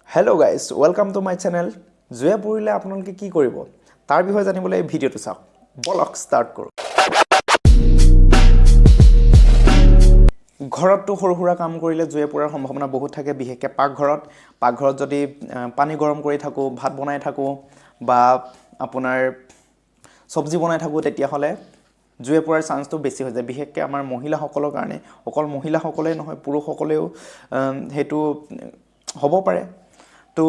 Hello guys, welcome to my channel. জুয়ে পুৰিলে আপোনালোকে কি কৰিব তাৰ বিষয়ে জানিবলৈ এই ভিডিওটো চাওক বলক ষ্টাৰ্ট কৰো ঘৰতটো সৰু কাম কৰিলে জুয়ে পুৰাৰ সম্ভাৱনা বহুত থাকে বিশেষকৈ পাকঘৰত যদি পানী গৰম কৰি থাকো ভাত বনাই থাকো বা আপোনাৰ সবজি বনাই থাকো তেতিয়া হলে জুয়ে পুৰাৰ চান্সটো বেছি হৈ যায় বিশেষকৈ আমাৰ মহিলাসকলৰ কাৰণে অকল মহিলাসকলেই নহয় পুৰুষসকলেও হেতু হ'ব পাৰে তো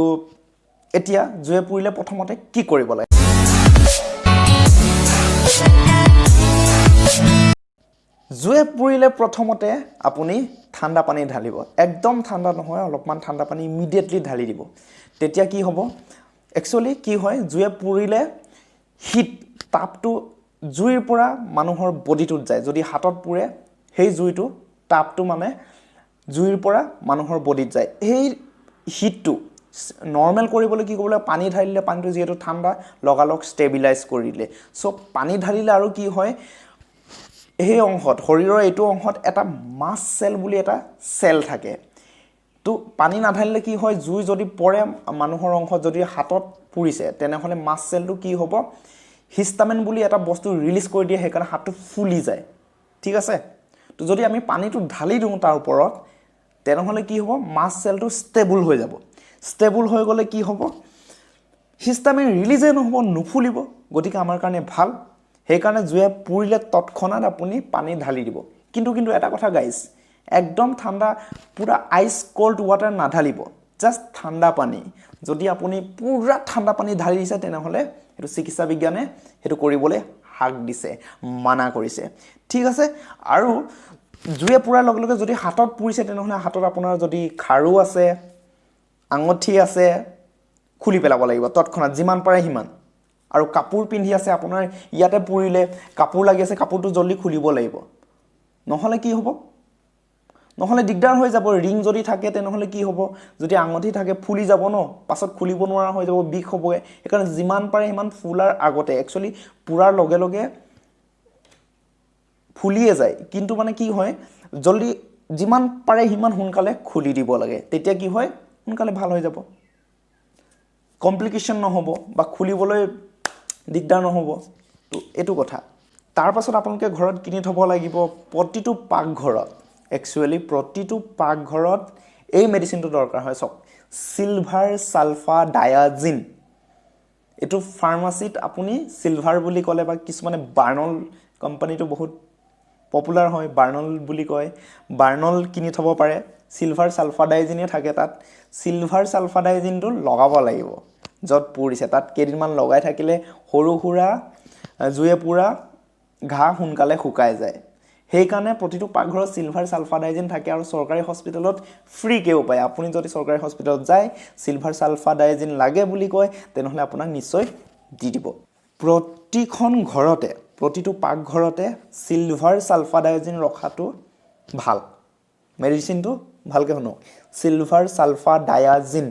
এতিয়া জুয়ে পুৰিলে প্ৰথমতে কি কৰিব লাগে জুয়ে পুৰিলে প্ৰথমতে আপুনি ঠাণ্ডা পানী ঢালিব একদম ঠাণ্ডা নহয় অলপমান ঠাণ্ডা পানী ইমিডিয়েটলি ঢালি দিব তেতিয়া কি হ'ব একচুয়ালি কি হয় জুয়ে পুৰিলে হিট তাপটো জুইৰ পৰা মানুহৰ বডিটোত যায় যদি হাতত পুৰে সেই জুইটো তাপটো মানে জুইৰ পৰা মানুহৰ বডিত যায় এই হিটটো নৰমাল কৰিবলৈ কি কৰিবলৈ পানী ঢালিলে পানীটো যেটো ঠাণ্ডা লগালক ষ্টেবিলাইজ কৰিলে সো পানী ঢালিলে আৰু কি হয় এই অংশত শৰীৰৰ এইটো অংশত এটা মাছ সেল বুলি এটা সেল থাকে তো পানী নাঢালিলে কি হয় জুই যদি পৰে মানুহৰ অংশত যদি হাতত পুৰিছে তেনেহলে মাছ সেলটো কি হ'ব হিষ্টামিন বুলি এটা বস্তু ৰিলিজ কৰি দিয়ে হেকাৰণে হাতটো ফুলি যায় ঠিক আছে তো যদি আমি পানীটো ঢালি দিওঁ তাৰ ওপৰত তেনেহলে কি হ'ব মাছ সেলটো ষ্টেবল হৈ যাব ষ্টেবল হৈ গলে কি হ'ব হিষ্টামিন ৰিলিজে নহব নুফুলিব গতিকে আমাৰ কাৰণে ভাল হেকাৰণে জুয়ে পুৰিলে তৎক্ষণাত আপুনি পানী ঢালি দিব কিন্তু এটা কথা গাইস একদম ঠাণ্ডা পুৰা আইস কোল্ড ওয়াটাৰ নাঢালিব জাস্ট ঠাণ্ডা পানী যদি আপুনি পুৰা ঠাণ্ডা পানী ঢালি দিছে তেনেহলে এটো চিকিৎসা বিজ্ঞানে হেতু কৰিবলৈ হাক দিছে মানা কৰিছে ঠিক আছে আৰু জুয়ে পুৰাৰ লগে লগে যদি হাতত পুৰিছে তেনেহলে হাতত আপোনাৰ যদি খাৰু আছে আঙঠি আছে খুলি পেলাব লাগিব তৎক্ষণাত যিমান পাৰে হিমান আৰু কাপোৰ পিন্ধি আছে আপোনাৰ ইয়াতে পুৰিলে কাপোৰ লাগি আছে কাপোৰটো জলদি খুলিব লাগিব নহলে কি হ'ব নহলে দিগদাৰ হৈ যাব ৰিং যদি থাকে তেনেহলে কি হ'ব যদি আঙঠি থাকে ফুলি যাব ন পাছত খুলিব নোৱাৰা হৈ যাব বিষ হ'বগে কাৰণ যিমান পাৰে হিমান ফুলাৰ আগতে একচুয়ালি পুৰাৰ লগে লগে ফুলিয়ে যায় কিন্তু মানে কি হয় জলদি যিমান পাৰে হিমান সোনকালে খুলি দিব লাগে তেতিয়া কি হয় সোনকালে ভাল হৈ যাব কমপ্লিকেশন নহব বা খুলিবলৈ দিগদাৰ নহব তো এটো কথা তাৰ পাছত আপোনালোকে ঘৰত কিনি থব লাগিব প্ৰতিটো পাকঘৰত একচুয়ালি প্ৰতিটো পাকঘৰত এই মেডিসিনটো দৰকাৰ হয় সক সিলভাৰ সালফা ডায়াজিন এটো ফাৰ্মাসিত আপুনি সিলভাৰ বুলি কলে বা কিছুমানে বাৰ্নল কোম্পানীটো বহুত পপুলাৰ হয় বাৰ্নল বুলি কয় বাৰ্নল কিনি থব পাৰে সিলভাৰ সালফাডাইজিনে থাকে তাত সিলভাৰ সালফাডাইজিনটো লগাব লাগিব যত পুৰিছে তাত কেদিনমান লগাই থাকিলে সৰু হুৰা জুয়ে পুৰা ঘা সোনকালে শুকাই যায় হেইকাৰণে প্ৰতিটো পাকঘৰত সিলভাৰ সালফাডাইজিন থাকে আৰু চৰকাৰী হস্পিটেলত ফ্ৰী কেও পায় আপুনি যদি চৰকাৰী হস্পিটেলত যায় সিলভাৰ সালফাডাইজিন লাগে বুলি কয় তেনেহলে আপোনাক নিশ্চয় দি দিব প্ৰতিখন ঘৰতে প্ৰতিটো পাকঘৰতে সিলভাৰ সালফাডাইজিন ৰখাটো ভাল মেডিসিনটো ভালকে শুনো সিলভাৰ সালফাডাইজিন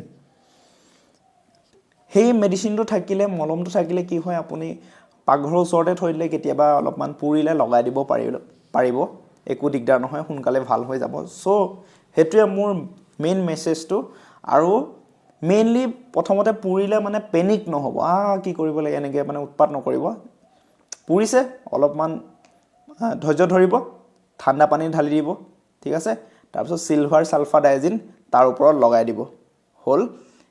হেই মেডিসিনটো থাকিলে মলমটো থাকিলে কি হয় আপুনি পাকঘৰৰ ওচৰতে থৈ দিলে কেতিয়াবা অলপমান পুৰিলে লগাই দিব পাৰিব একো দিগদাৰ নহয় সোনকালে ভাল হৈ যাব সো হেতুৱে মোৰ মেইন মেছেজটো আৰু মেইনলি প্ৰথমতে পুৰিলে মানে পেনিক নহব কি কৰিব লাগে এনেকে মানে উৎপাত নকৰিব পুৰিছে অলপমান ধৈৰ্য ধৰিব ঠাণ্ডা পানী ঢালি দিব ঠিক আছে তাৰপিছত সিলভাৰ সালফাডাইজিন তাৰ ওপৰত লগাই দিব হল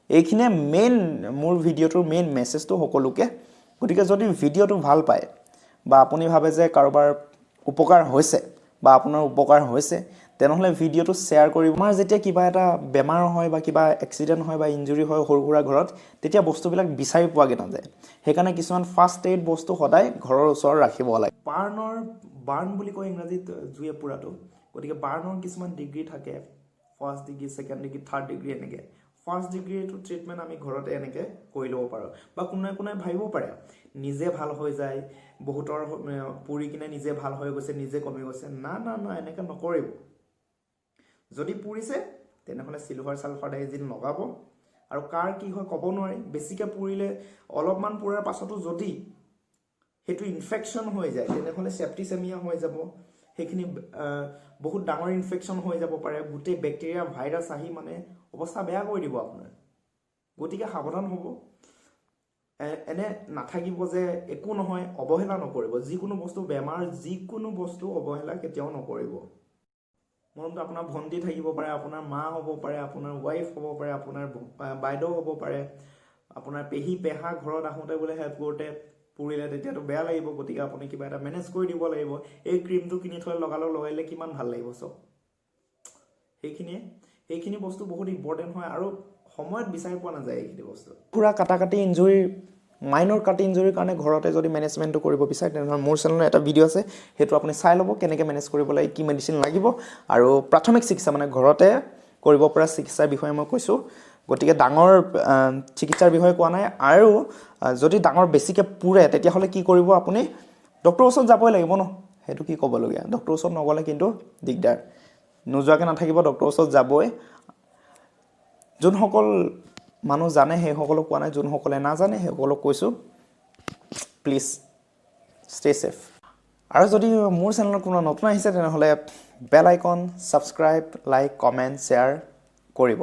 এইখিনে মেইন মোৰ ভিডিওটোৰ মেইন মেছেজটো সকলোকে গতিকে যদি ভিডিওটো ভাল পায় বা আপুনি ভাবে যে কাৰোবাৰ উপকাৰ হৈছে বা আপোনাৰ উপকাৰ হৈছে তেনেহলে ভিডিওটো শেয়াৰ কৰিব আমাৰ যেতিয়া কিবা এটা বেমাৰ হয় বা কিবা এক্সিডেন্ট হয় বা ইনজুৰি হয় সৰুহুৰা ঘৰত তেতিয়া বস্তুবিলাক বিচাৰি পোৱাগে নাযায় হেকাৰণে কিছুমান ফাৰ্ষ্ট এইড বস্তু সদায় ঘৰৰ ওচৰত ৰাখিব লাগে বাৰ্ন বুলি কয় ইংৰাজীত জুয়ে পুৰাটো গতিকে বাৰ্নৰ কিছুমান ডিগ্ৰী থাকে first degree second degree third degree এনেকে ফাৰ্ষ্ট ডিগ্ৰীটো ট্ৰিটমেন্ট আমি ঘৰতে এনেকে কৰি লব পাৰো বা কোনে ভাবিব পাৰে নিজে ভাল হৈ যায় বহুতৰ পুৰি কিনে নিজে ভাল হৈ গৈছে নিজে কমি গৈছে না এনেকে নকৰিব যদি পুৰিছে তেনেহলে সিলভাৰ সালফাডাইজিন লগাব আৰু কাৰ কি হয় কব নোৱাৰি বেছিকে পুৰিলে অলপমান পুৰাৰ পাছতো যদি হেতু ইনফেকশন হৈ যায় তেনেহলে সেপ্টিসেমিয়া হৈ যাব হেখিনি বহুত ডাঙৰ ইনফেকশন হৈ যাব পাৰে গুটে ব্যাকটেৰিয়া ভাইৰাছ আহি মানে অৱস্থা বেয়া কৰি দিব আপোনাৰ গতিকে সাৱধান হ'ব এনে নাথাকিব যে একো নহয় অৱহেলা নকৰিব যিকোনো বস্তু বেমাৰ যিকোনো বস্তু অৱহেলা কেতিয়াও নকৰিব মনটো আপোনাৰ ভন্টি থাকিব পাৰে আপোনাৰ মা হ'ব পাৰে আপোনাৰ ৱাইফ হ'ব পাৰে আপোনাৰ বাইদেউ হ'ব পাৰে আপোনাৰ পেহী পেহা ঘৰত আহোঁতে বোলে হেল্প কৰোঁতে পুৰিলে তেতিয়াতো বেয়া লাগিব গতিকে আপুনি কিবা এটা মেনেজ কৰি দিব লাগিব এই ক্ৰীমটো কিনি থৈ লগালে কিমান ভাল লাগিব চব সেইখিনি বস্তু বহুত ইম্পৰ্টেণ্ট হয় আৰু সময়ত বিচাৰি পোৱা নাযায় এইখিনি বস্তু পুৰা কাটি ইনজুৰি মাইনৰ কাটি ইনজুৰিৰ কাৰণে ঘৰতে যদি মেনেজমেণ্টটো কৰিব বিচাৰে তেনেহ'লে মোৰ চেনেলত এটা ভিডিঅ' আছে সেইটো আপুনি চাই ল'ব কেনেকৈ মেনেজ কৰিব লাগে কি মেডিচিন লাগিব আৰু প্ৰাথমিক চিকিৎসা মানে ঘৰতে কৰিব পৰা চিকিৎসাৰ বিষয়ে মই কৈছোঁ গতিকে ডাঙৰ চিকিৎসাৰ বিষয়ে কোৱা নাই আৰু যদি ডাঙৰ বেছিকৈ পুৰে তেতিয়াহ'লে কি কৰিব আপুনি ডক্টৰৰ ওচৰত যাবই লাগিব ন সেইটো কি ক'বলগীয়া ডক্টৰৰ ওচৰত নগ'লে কিন্তু দিগদাৰ নোযোৱাকৈ নাথাকিব ডক্টৰৰ ওচৰত যাবই যোনসকল মানুহ জানে সেইসকলক কোৱা নাই যোনসকলে নাজানে সেইসকলক কৈছোঁ প্লিজ ষ্টে ছেফ আৰু যদি মোৰ চেনেলত কোনো নতুন আহিছে তেনেহ'লে bell icon subscribe like comment share কৰিব